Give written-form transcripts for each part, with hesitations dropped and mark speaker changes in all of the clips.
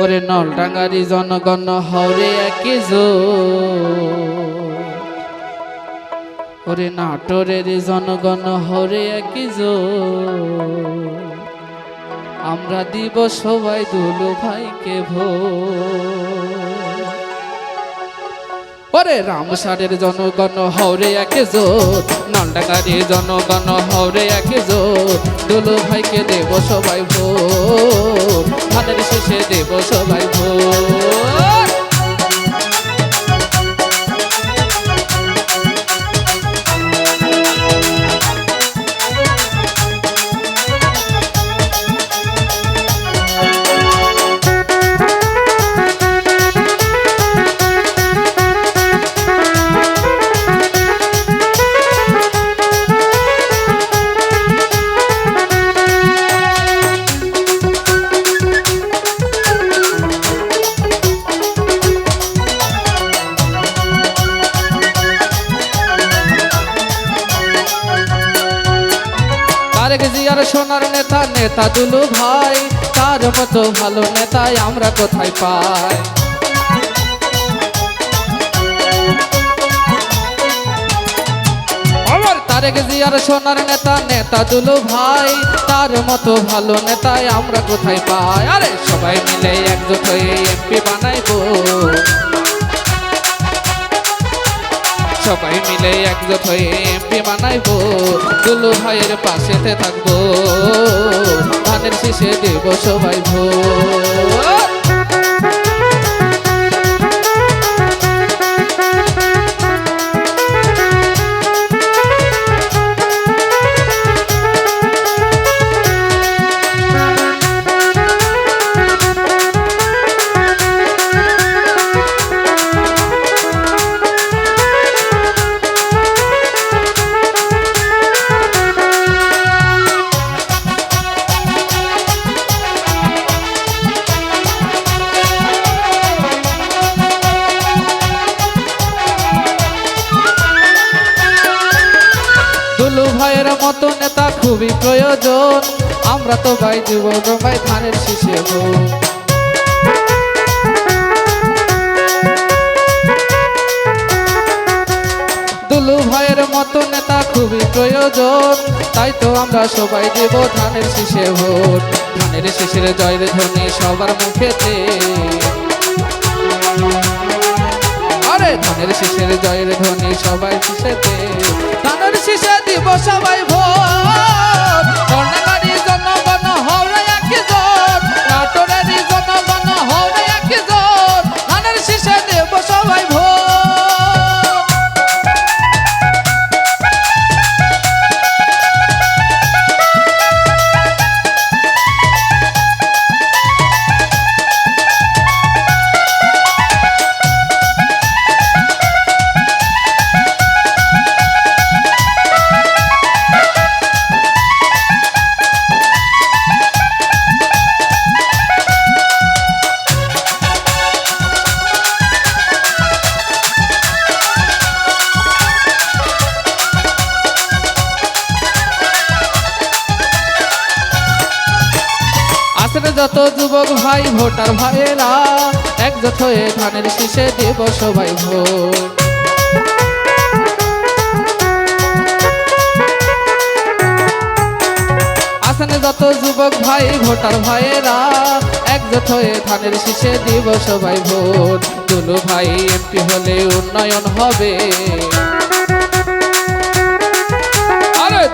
Speaker 1: ওরে নলডাঙ্গারি জনগণ হরে একে ওরে নাটোরের জনগণ হরে একে আমরা দিব সবাই দুলু ভাইকে ভোট। ওরে রামসারের জনগণ হরে একে জোট, নলডাঙ্গারি জনগণ হরে একে জোট, দুলু ভাইকে দেব সবাই ভোট, ধানের শেষে দেব সবাই ভোট। জিয়ার সোনার নেতা নেতা দুলু ভাই, তার মতো ভালো নেতাই আমরা কোথায় পাই। আমার তারেক জিয়ার সোনার নেতা নেতা দুলু ভাই, তার মতো ভালো নেতাই আমরা কোথায় পাই। আরে সবাই মিলে একজোট হয়ে এমপি বানাইবো, সবাই মিলে একজোট হয়ে এমপি বানাইবো, দুলু ভাইয়ের পাশেতে থাকবো, ধানের শীষে দেব সবাই ভোট। দুলু ভাইয়ের মতো নেতা খুবই প্রয়োজন, আমরা তো ভাই যুবক ভাই ধানের শীষে ভোট। দুলু ভাইয়ের মতো নেতা খুবই প্রয়োজন, তাই তো আমরা সবাই দেব ধানের শীষে ভোট। ধানের শীষের জয়ের ধ্বনি সবার মুখেতে, আরে ধানের শীষের জয়ের ধ্বনি সবাই শীষেতে, ধানের শীষে দিব সবাই ভোট। নলডাঙ্গারি জনগণ হরে একে জোট, নাটোরের জনগণ হরে একে জোট, ধানের শীষে দেব সবাই ভোট। যত যুবক ভাই ভোটার ভাইয়েরা একজোট হয়ে ধানের শীষে দেব সবাই ভোট। আসেন যত যুবক ভাই ভোটার ভাইয়েরা একজোট হয়ে ধানের শীষে দেব সবাই ভোট। দুলু ভাই এমপি হলে উন্নয়ন হবে,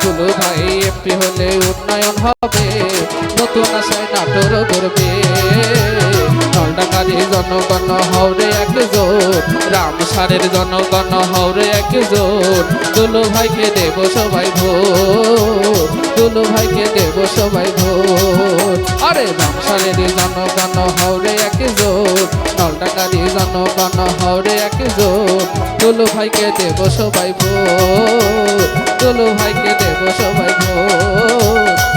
Speaker 1: দুলু ভাই এমপি হলে উন্নয়ন হবে, নতুন আশায় নাটোর করবে। নলডাঙ্গারি জনগণ হরে একজোট, রামসারের জনগণ হরে একজোট, দুলু ভাইকে দেব সবাই ভোট, দুলু ভাইকে দেব সবাই ভোট। আরে রামসারের জনগণ হরে একজোট, নলডাঙ্গারি জনগণ হরে একজোট, দুলু ভাইকে দেব সবাই ভোট, দুলু ভাইকে দেব সবাই ভোট।